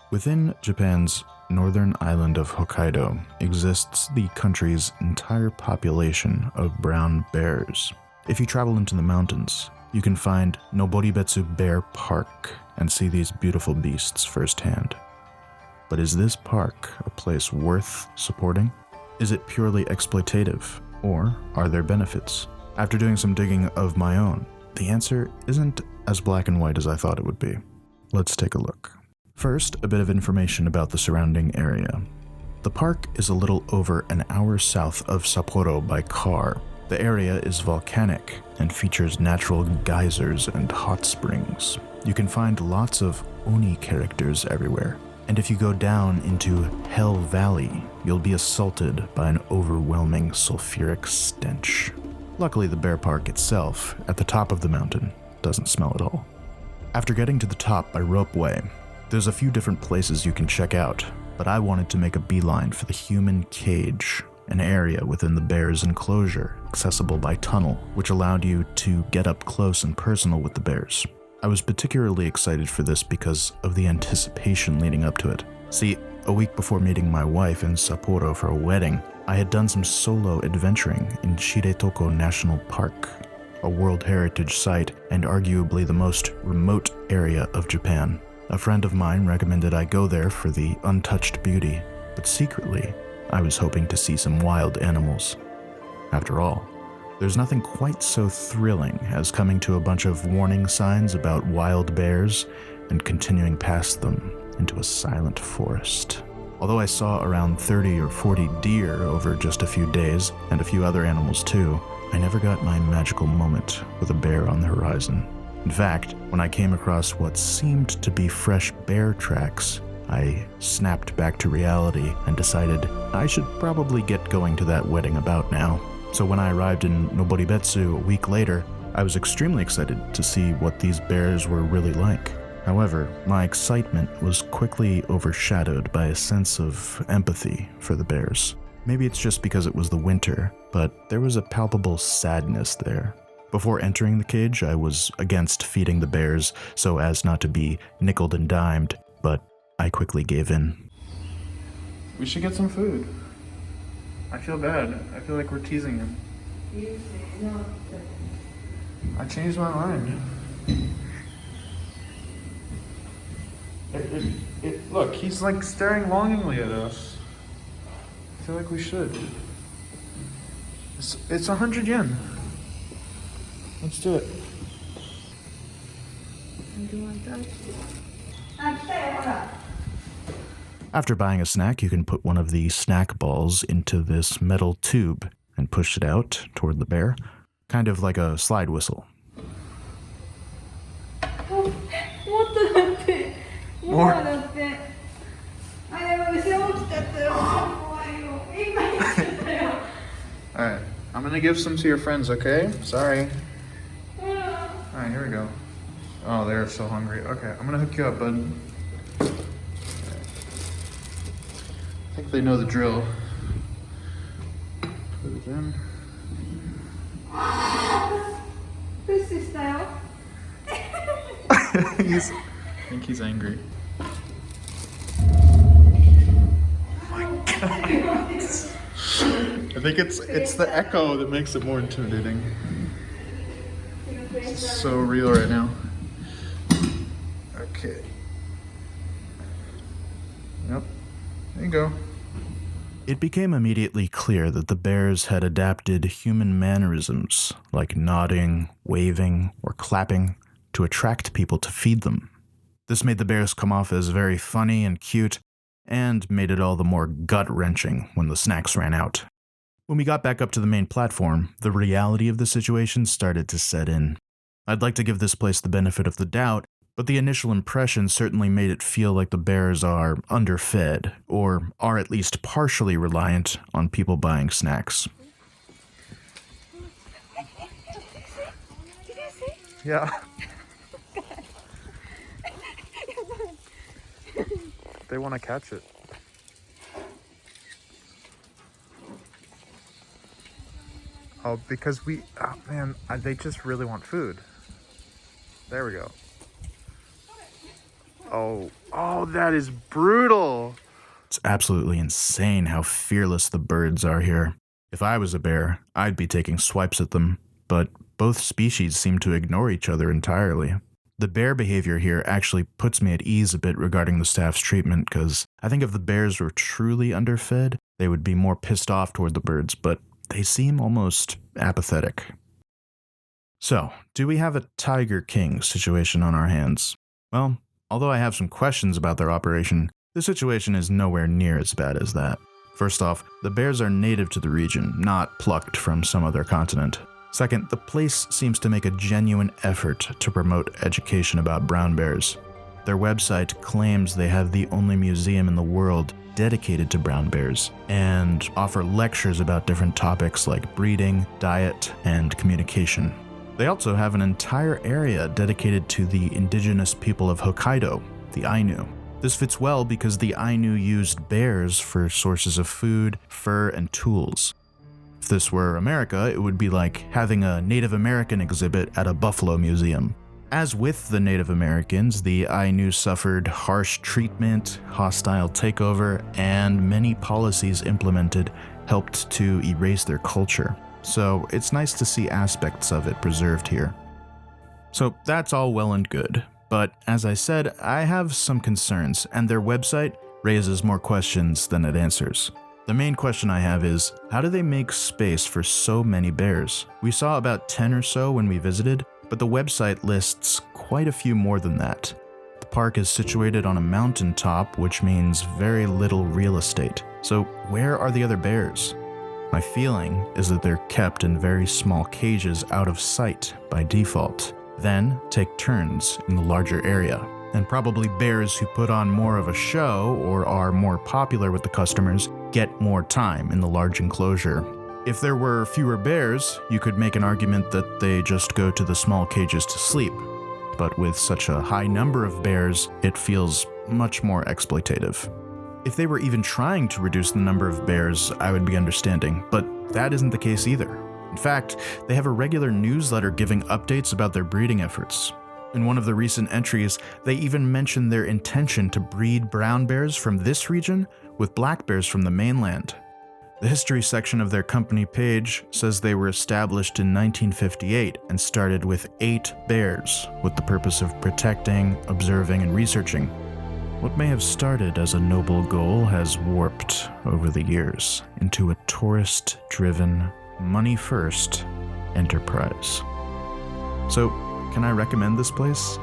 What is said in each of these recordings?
Within Japan's northern island of Hokkaido exists the country's entire population of brown bears. If you travel into the mountains, you can find Noboribetsu Bear Park and see these beautiful beasts firsthand. But is this park a place worth supporting? Is it purely exploitative, or are there benefits? After doing some digging of my own, the answer isn't as black and white as I thought it would be. Let's take a look. First, a bit of information about the surrounding area. The park is a little over an hour south of Sapporo by car. The area is volcanic and features natural geysers and hot springs. You can find lots of oni characters everywhere. And if you go down into Hell Valley, you'll be assaulted by an overwhelming sulfuric stench. Luckily, the bear park itself, at the top of the mountain, doesn't smell at all. After getting to the top by ropeway, there's a few different places you can check out, but I wanted to make a beeline for the human cage, an area within the bear's enclosure, accessible by tunnel, which allowed you to get up close and personal with the bears. I was particularly excited for this because of the anticipation leading up to it. See, a week before meeting my wife in Sapporo for a wedding, I had done some solo adventuring in Shiretoko National Park, a World Heritage Site and arguably the most remote area of Japan. A friend of mine recommended I go there for the untouched beauty, but secretly, I was hoping to see some wild animals. After all, there's nothing quite so thrilling as coming to a bunch of warning signs about wild bears and continuing past them into a silent forest. Although I saw around 30 or 40 deer over just a few days, and a few other animals too, I never got my magical moment with a bear on the horizon. In fact, when I came across what seemed to be fresh bear tracks, I snapped back to reality and decided I should probably get going to that wedding about now. So when I arrived in Noboribetsu a week later, I was extremely excited to see what these bears were really like. However, my excitement was quickly overshadowed by a sense of empathy for the bears. Maybe it's just because it was the winter, but there was a palpable sadness there. Before entering the cage, I was against feeding the bears so as not to be nickeled and dimed, but I quickly gave in. We should get some food. I feel bad. I feel like we're teasing him. I changed my mind. Look, he's like staring longingly at us. I feel like we should. It's 100 yen. Let's do it. After buying a snack, you can put one of the snack balls into this metal tube and push it out toward the bear, kind of like a slide whistle. More. Alright, I'm gonna give some to your friends, okay? Sorry. Alright, here we go. Oh, they're so hungry. Okay, I'm gonna hook you up, bud. I think they know the drill. Put it in. I think he's angry. Oh my god. I think it's the echo that makes it more intimidating. It's so real right now. Okay. Yep. There you go. It became immediately clear that the bears had adapted human mannerisms like nodding, waving, or clapping to attract people to feed them. This made the bears come off as very funny and cute, and made it all the more gut-wrenching when the snacks ran out. When we got back up to the main platform, the reality of the situation started to set in. I'd like to give this place the benefit of the doubt, but the initial impression certainly made it feel like the bears are underfed, or are at least partially reliant on people buying snacks. Yeah. They want to catch it. Oh, because they just really want food. There we go. Oh, that is brutal. It's absolutely insane how fearless the birds are here. If I was a bear, I'd be taking swipes at them, but both species seem to ignore each other entirely. The bear behavior here actually puts me at ease a bit regarding the staff's treatment, because I think if the bears were truly underfed, they would be more pissed off toward the birds, but they seem almost apathetic. So, do we have a Tiger King situation on our hands? Well, although I have some questions about their operation, the situation is nowhere near as bad as that. First off, the bears are native to the region, not plucked from some other continent. Second, the place seems to make a genuine effort to promote education about brown bears. Their website claims they have the only museum in the world dedicated to brown bears, and offer lectures about different topics like breeding, diet, and communication. They also have an entire area dedicated to the indigenous people of Hokkaido, the Ainu. This fits well because the Ainu used bears for sources of food, fur, and tools. If this were America, it would be like having a Native American exhibit at a buffalo museum. As with the Native Americans, the Ainu suffered harsh treatment, hostile takeover, and many policies implemented helped to erase their culture. So it's nice to see aspects of it preserved here. So that's all well and good, but as I said, I have some concerns, and their website raises more questions than it answers. The main question I have is, how do they make space for so many bears? We saw about 10 or so when we visited, but the website lists quite a few more than that. The park is situated on a mountaintop, which means very little real estate. So where are the other bears? My feeling is that they're kept in very small cages out of sight by default, then take turns in the larger area. And probably bears who put on more of a show or are more popular with the customers get more time in the large enclosure. If there were fewer bears, you could make an argument that they just go to the small cages to sleep. But with such a high number of bears, it feels much more exploitative. If they were even trying to reduce the number of bears, I would be understanding, but that isn't the case either. In fact, they have a regular newsletter giving updates about their breeding efforts. In one of the recent entries, they even mention their intention to breed brown bears from this region with black bears from the mainland. The history section of their company page says they were established in 1958 and started with 8 bears with the purpose of protecting, observing, and researching. What may have started as a noble goal has warped over the years into a tourist-driven, money-first enterprise. So, can I recommend this place?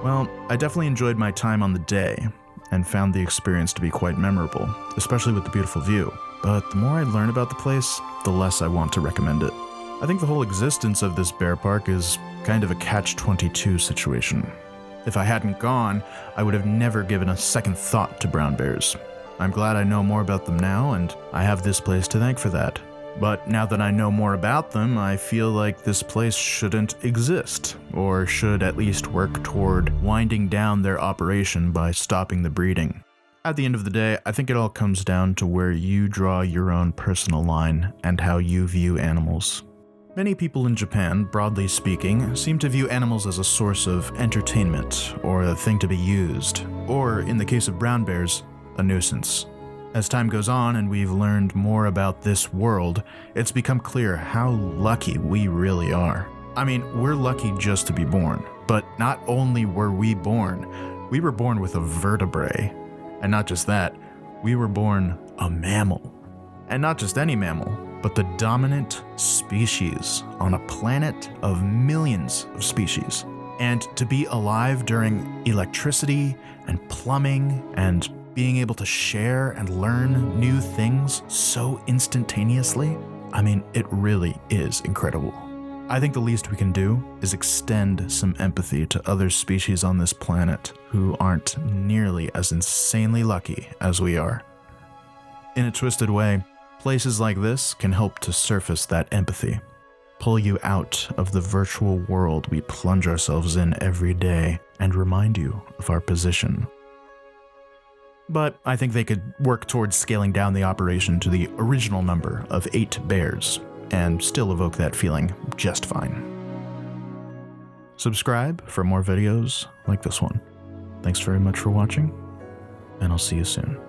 Well, I definitely enjoyed my time on the day and found the experience to be quite memorable, especially with the beautiful view. But the more I learn about the place, the less I want to recommend it. I think the whole existence of this bear park is kind of a catch-22 situation. If I hadn't gone, I would have never given a second thought to brown bears. I'm glad I know more about them now, and I have this place to thank for that. But now that I know more about them, I feel like this place shouldn't exist, or should at least work toward winding down their operation by stopping the breeding. At the end of the day, I think it all comes down to where you draw your own personal line and how you view animals. Many people in Japan, broadly speaking, seem to view animals as a source of entertainment, or a thing to be used, or, in the case of brown bears, a nuisance. As time goes on and we've learned more about this world, it's become clear how lucky we really are. I mean, we're lucky just to be born, but not only were we were born with a vertebrae. And not just that, we were born a mammal. And not just any mammal, but the dominant species on a planet of millions of species. And to be alive during electricity and plumbing and being able to share and learn new things so instantaneously, I mean, it really is incredible. I think the least we can do is extend some empathy to other species on this planet who aren't nearly as insanely lucky as we are. In a twisted way, places like this can help to surface that empathy, pull you out of the virtual world we plunge ourselves in every day, and remind you of our position. But I think they could work towards scaling down the operation to the original number of 8 bears, and still evoke that feeling just fine. Subscribe for more videos like this one. Thanks very much for watching, and I'll see you soon.